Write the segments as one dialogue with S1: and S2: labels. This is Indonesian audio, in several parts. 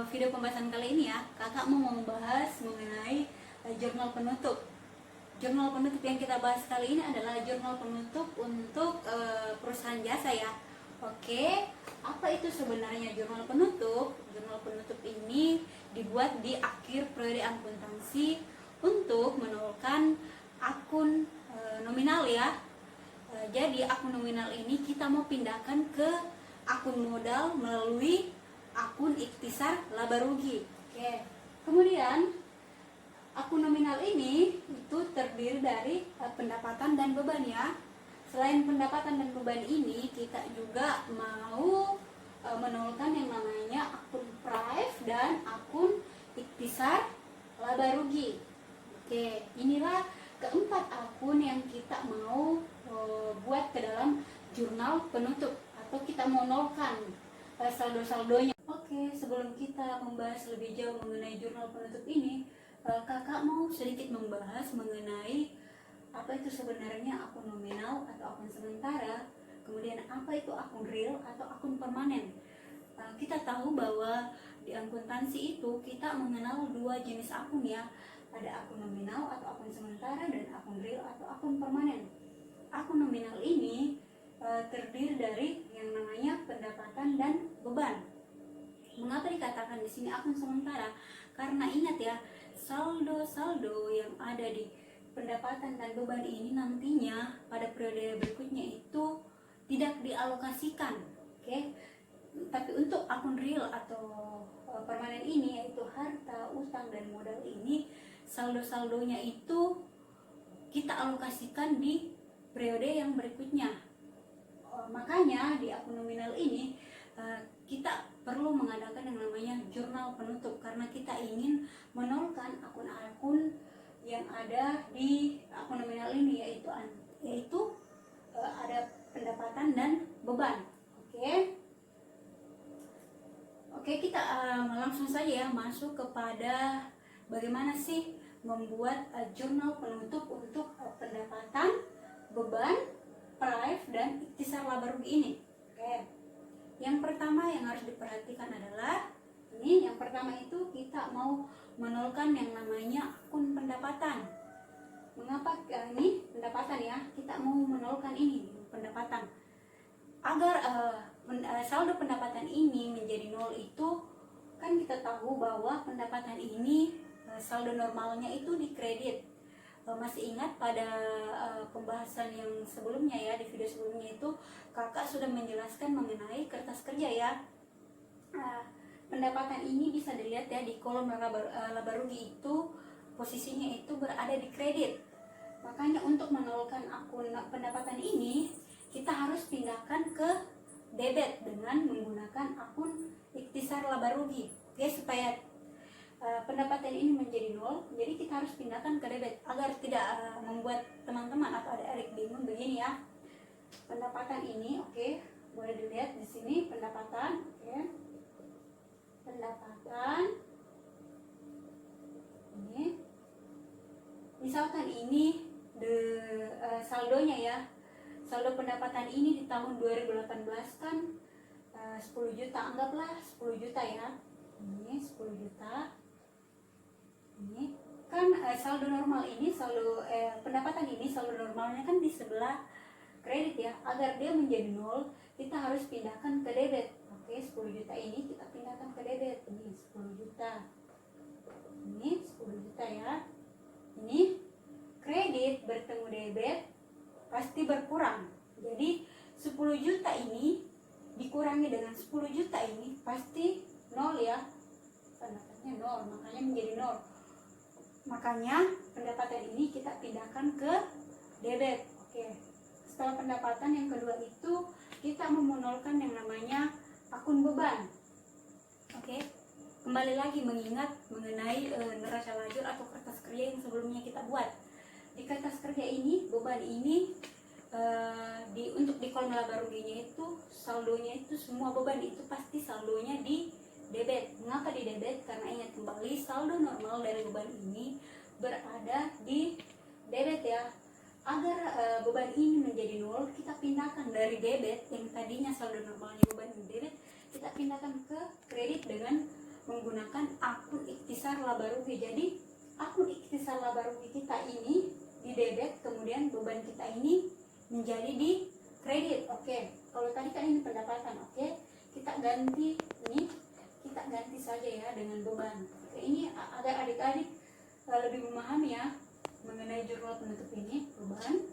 S1: video pembahasan kali ini ya, kakak mau membahas mengenai jurnal penutup. Jurnal penutup yang kita bahas kali ini adalah jurnal penutup untuk perusahaan jasa ya. Oke, apa itu sebenarnya jurnal penutup? Jurnal penutup ini dibuat di akhir periode akuntansi untuk menolkan akun nominal ya. Jadi akun nominal ini kita mau pindahkan ke akun modal melalui akun ikhtisar laba rugi. Oke. Kemudian akun nominal ini itu terdiri dari pendapatan dan beban ya. Selain pendapatan dan beban ini, kita juga mau menolkan yang namanya akun prive dan akun ikhtisar laba rugi. Oke, inilah keempat akun yang kita mau buat ke dalam jurnal penutup atau kita mau nolkan saldo-saldonya. Oke, sebelum kita membahas lebih jauh mengenai jurnal penutup ini, kakak mau sedikit membahas mengenai apa itu sebenarnya akun nominal atau akun sementara, kemudian apa itu akun real atau akun permanen. Kita tahu bahwa di akuntansi itu kita mengenal dua jenis akun ya, ada akun nominal atau akun sementara dan akun real atau akun permanen. Akun nominal ini terdiri dari yang namanya pendapatan dan beban. Mengapa dikatakan di sini akun sementara? Karena ingat ya, saldo-saldo yang ada di pendapatan dan beban ini nantinya pada periode berikutnya itu tidak dialokasikan. Oke. Tapi untuk akun real atau permanen ini, yaitu harta, utang dan modal ini, saldo-saldonya itu kita alokasikan di periode yang berikutnya. Makanya di akun nominal ini kita perlu mengadakan yang namanya jurnal penutup karena kita ingin menolkan akun-akun yang ada di akun nominal ini, yaitu ada pendapatan dan beban. Oke, kita langsung saja ya masuk kepada bagaimana sih membuat jurnal penutup untuk pendapatan, beban, prive dan ikhtisar laba rugi ini. Oke. Yang pertama yang harus diperhatikan adalah ini, yang pertama itu kita mau menolkan yang namanya akun pendapatan. Mengapa ini pendapatan ya? Kita mau menolkan ini pendapatan. Agar saldo pendapatan ini menjadi nol itu kan kita tahu bahwa pendapatan ini saldo normalnya itu dikredit. Masih ingat pada pembahasan yang sebelumnya ya, di video sebelumnya itu kakak sudah menjelaskan mengenai kertas kerja ya. Pendapatan ini bisa dilihat ya di kolom laba rugi itu posisinya itu berada di kredit. Makanya untuk menolkan akun pendapatan ini kita harus pindahkan ke debit dengan menggunakan akun ikhtisar laba rugi. Oke, supaya pendapatan ini menjadi nol, jadi kita harus pindahkan ke debit agar tidak membuat teman-teman atau adik-adik bingung begini ya. Pendapatan ini, oke, boleh dilihat di sini pendapatan, oke. Pendapatan ini, misalkan ini saldonya ya. Saldo pendapatan ini di tahun 2018 kan 10 juta, anggaplah 10 juta ya. Ini 10 juta. Ini kan saldo normal ini, saldo pendapatan ini, saldo normalnya kan di sebelah kredit ya. Agar dia menjadi nol, kita harus pindahkan ke debit. Oke, 10 juta ini kita pindahkan ke debit. Ini 10 juta. Ini 10 juta ya. Ini kredit bertemu debit pasti berkurang. Jadi 10 juta ini dikurangi dengan 10 juta ini pasti nol ya. Pendapatannya nol, makanya menjadi nol. Makanya pendapatan ini kita pindahkan ke debit. Oke. Setelah pendapatan yang kedua itu kita memonolkan yang namanya akun beban. Oke. Kembali lagi mengingat mengenai neraca lajur atau kertas kerja yang sebelumnya kita buat. Di kertas kerja ini, beban ini untuk di kolom laba ruginya itu saldonya itu semua beban itu pasti saldonya di debit. Mengapa di debit? Karena ingat kembali saldo normal dari beban ini berada di debit ya. Agar beban ini menjadi nol, kita pindahkan dari debit yang tadinya saldo normalnya beban di debit, kita pindahkan ke kredit dengan menggunakan akun ikhtisar laba rugi. Jadi akun ikhtisar laba rugi kita ini di debit, kemudian beban kita ini menjadi di kredit. Oke, kalau tadi kan ini pendapatan. Oke, kita ganti ini, kita ganti saja ya dengan beban. Oke, ini agar adik-adik lebih memahami ya mengenai jurnal penutup ini. Beban,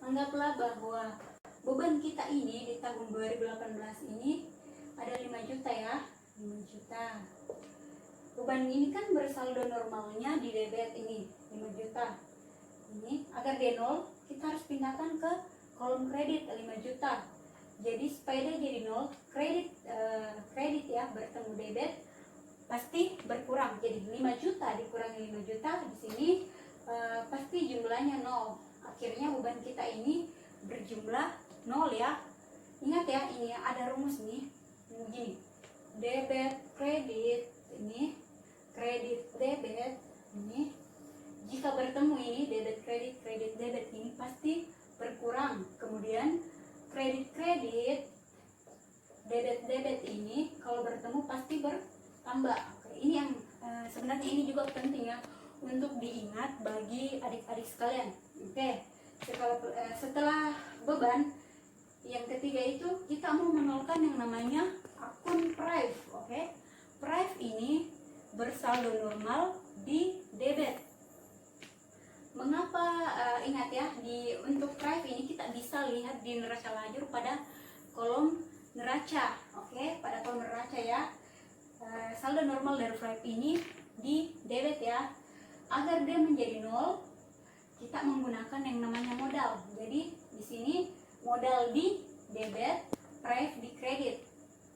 S1: anggaplah bahwa beban kita ini di tahun 2018 ini ada 5 juta ya, 5 juta. Beban ini kan bersaldo normalnya di debit ini 5 juta. Ini agar dia nol, kita harus pindahkan ke kolom kredit 5 juta. Jadi supaya dia jadi nol, kredit ya bertemu debit pasti berkurang. Jadi 5 juta dikurangi 5 juta di sini pasti jumlahnya nol. Akhirnya beban kita ini berjumlah nol ya. Ingat ya, ini ya, ada rumus nih begini, debit kredit, ini kredit debit, ini jika bertemu ini debit kredit debit ini pasti berkurang. Kemudian kredit debit ini kalau bertemu pasti bertambah. Oke, ini yang sebenarnya ini juga penting ya untuk diingat bagi adik-adik sekalian. Oke, setelah beban yang ketiga itu kita mau menolkan yang namanya akun prive. Oke, prive ini bersaldo normal di debit. Mengapa ingat ya, untuk prive ini kita bisa lihat di neraca lajur pada kolom neraca. Oke, pada kolom neraca ya, saldo normal dari prive ini di debit ya. Agar dia menjadi nol, kita menggunakan yang namanya modal. Jadi di sini modal di debit, prive di kredit.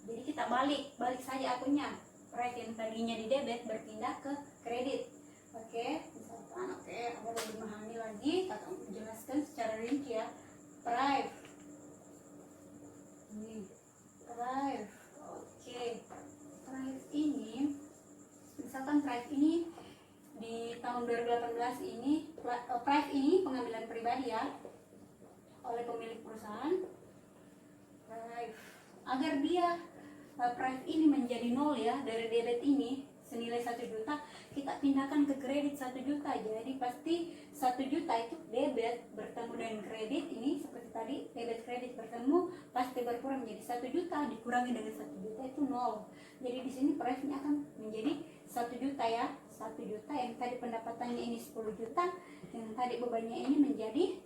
S1: Jadi kita balik saja akunnya. Prive yang tadinya di debit berpindah ke kredit. Oke, misalkan agar lebih memahami lagi, kakak menjelaskan secara rinci ya. Prive. Ini prive. Oke. Prive ini, misalkan prive ini di tahun 2018 ini, prive ini pengambilan pribadi ya oleh pemilik perusahaan. Prive, agar dia prive ini menjadi nol ya, dari debit ini senilai 1 juta kita pindahkan ke kredit 1 juta. Jadi pasti 1 juta itu debit bertemu dengan kredit, ini seperti tadi debit kredit bertemu pasti berkurang jadi 1 juta dikurangi dengan 1 juta itu nol. Jadi di sini prive nya akan menjadi 1 juta ya. 1 juta yang tadi pendapatannya ini 10 juta, yang tadi bebannya ini menjadi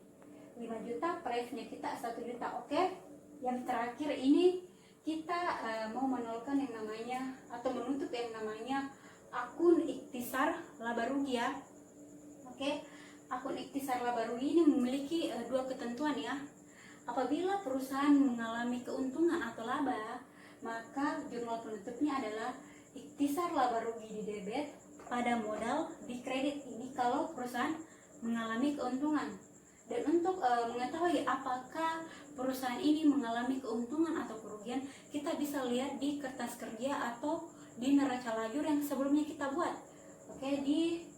S1: 5 juta, prive-nya kita 1 juta. Oke. Yang terakhir ini kita mau menolkan yang namanya atau menutup yang namanya akun ikhtisar laba rugi ya. Oke. Akun ikhtisar laba rugi ini memiliki dua ketentuan ya. Apabila perusahaan mengalami keuntungan atau laba, maka jurnal penutupnya adalah ikhtisar laba rugi di debit pada modal di kredit. Ini kalau perusahaan mengalami keuntungan. Dan untuk mengetahui apakah perusahaan ini mengalami keuntungan atau kerugian, kita bisa lihat di kertas kerja atau di neraca lajur yang sebelumnya kita buat. Oke, di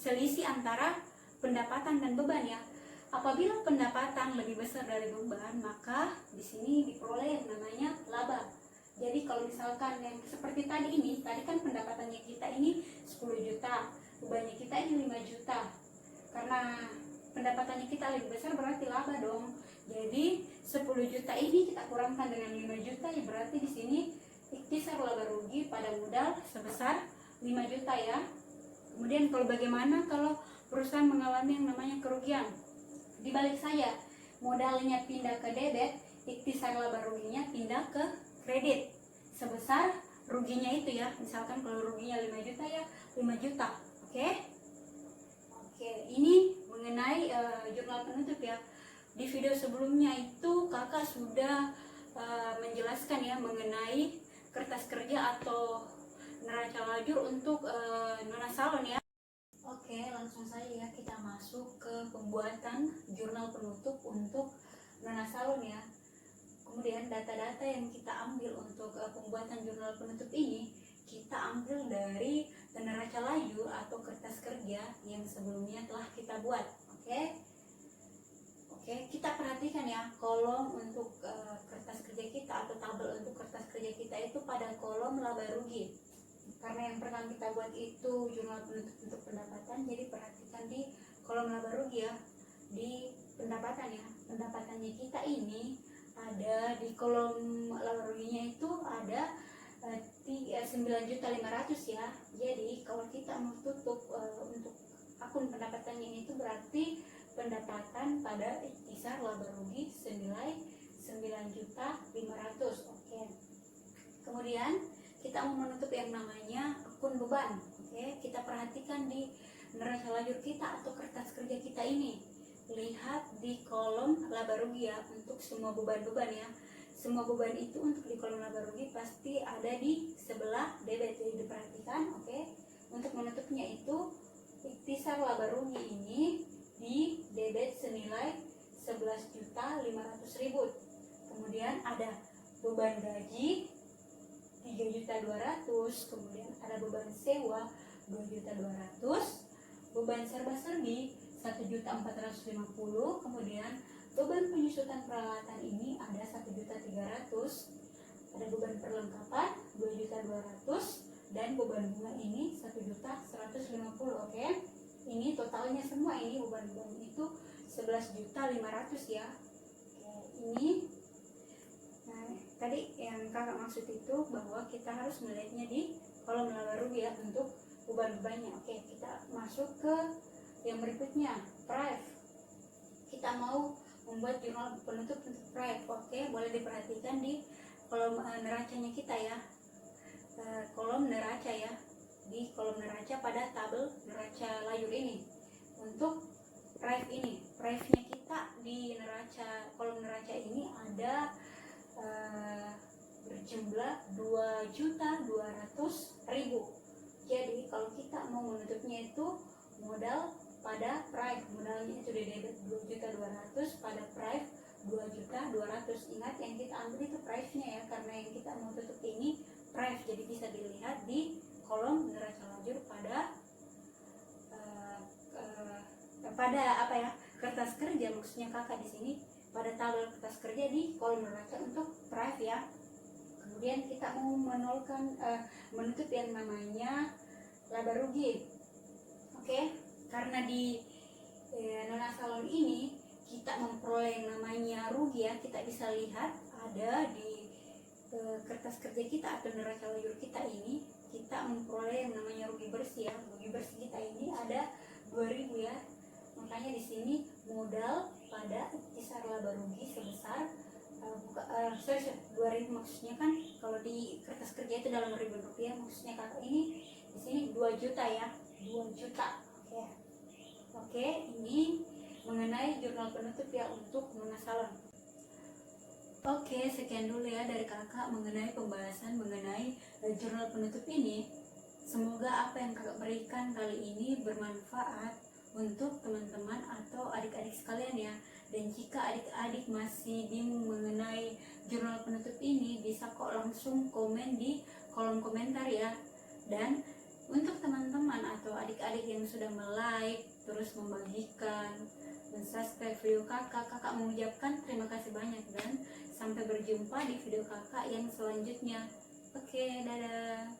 S1: selisih antara pendapatan dan beban ya. Apabila pendapatan lebih besar dari beban, maka di sini diperoleh yang namanya laba. Jadi kalau misalkan yang seperti tadi ini, tadi kan pendapatannya kita ini 10 juta, bebannya kita ini 5 juta. Karena pendapatannya kita lebih besar berarti laba dong. Jadi 10 juta ini kita kurangkan dengan 5 juta, ya berarti di sini ikhtisar laba rugi pada modal sebesar 5 juta ya. Kemudian kalau bagaimana kalau perusahaan mengalami yang namanya kerugian? Dibalik saja, modalnya pindah ke debit, ikhtisar laba ruginya pindah ke kredit sebesar ruginya itu ya. Misalkan kalau ruginya 5 juta ya 5 juta. Oke, ini mengenai jurnal penutup ya. Di video sebelumnya itu kakak sudah menjelaskan ya mengenai kertas kerja atau neraca lajur untuk nona salon ya. Oke, langsung saja ya kita masuk ke pembuatan jurnal penutup untuk nona salon ya. Kemudian data-data yang kita ambil untuk pembuatan jurnal penutup ini kita ambil dari neraca lajur atau kertas kerja yang sebelumnya telah kita buat. Oke, kita perhatikan ya ya, kolom untuk kertas kerja kita atau tabel untuk kertas kerja kita itu pada kolom laba rugi. Karena yang pernah kita buat itu jurnal penutup untuk pendapatan, jadi perhatikan di kolom laba rugi ya, di pendapatan ya. Pendapatannya kita ini ada di kolom laba ruginya itu ada 9.500.000 ya. Jadi kalau kita mau tutup untuk akun pendapatannya itu berarti pendapatan pada ikhtisar laba rugi senilai 9.500.000. Oke. Kemudian kita mau menutup yang namanya akun beban. Oke, kita perhatikan di neraca lajur kita atau kertas kerja kita ini. Lihat di kolom laba rugi ya, untuk semua beban-beban ya. Semua beban itu untuk di kolom laba rugi pasti ada di sebelah debit. Jadi diperhatikan, oke. Untuk menutupnya itu ikhtisar laba rugi ini di debit senilai 11.500.000. Kemudian ada beban gaji 3.200.000, kemudian ada beban sewa 2.200.000, beban serba-serbi 1.450.000, kemudian beban penyusutan peralatan ini ada 1.300.000, ada beban perlengkapan 2.200.000, dan beban bunga ini 1.150.000. Oke, ini totalnya semua ini beban-beban itu 11.500.000 ya. Oke, ini tadi yang kakak maksud itu bahwa kita harus melihatnya di kolom laba rugi ya untuk beban-bebannya. Oke, kita masuk ke yang berikutnya, prive. Kita mau membuat jurnal penutup untuk prive. Oke, boleh diperhatikan di kolom neracanya kita ya. Kolom neraca ya, di kolom neraca pada tabel neraca lajur ini. Untuk prive ini, prive-nya kita di neraca kolom neraca ini ada berjumlah 2.200.000. Jadi kalau kita mau menutupnya itu modal pada prive, modalnya itu di debit 2.200.000, pada prive 2.200.000. Ingat yang kita ambil itu prive-nya ya, karena yang kita mau tutup ini prive. Jadi bisa dilihat di kolom neraca lajur pada apa ya, kertas kerja, maksudnya kakak di sini pada tabel kertas kerja di kolom neraca untuk prive ya. Kemudian kita mau menutup yang namanya laba rugi. Oke, karena di Nona Salon ini kita memperoleh yang namanya rugi ya, kita bisa lihat ada di kertas kerja kita atau neraca lajur kita ini, kita memperoleh yang namanya rugi bersih ya. Rugi bersih kita ini ada 2.000 ya. Makanya di sini modal pada ikhtisar laba rugi sebesar 2.000, maksudnya kan kalau di kertas kerja itu dalam ribuan rupiah, maksudnya kakak ini di sini 2 juta ya, 2 juta. Oke, ini mengenai jurnal penutup ya untuk Nona Salon. Oke, sekian dulu ya dari kakak mengenai pembahasan mengenai jurnal penutup ini. Semoga apa yang kakak berikan kali ini bermanfaat untuk teman-teman atau adik-adik sekalian ya. Dan jika adik-adik masih bingung mengenai jurnal penutup ini, bisa kok langsung komen di kolom komentar ya. Dan untuk teman-teman atau adik-adik yang sudah like, terus membagikan, subscribe video kakak mengucapkan terima kasih banyak, dan sampai berjumpa di video kakak yang selanjutnya. Oke, dadah.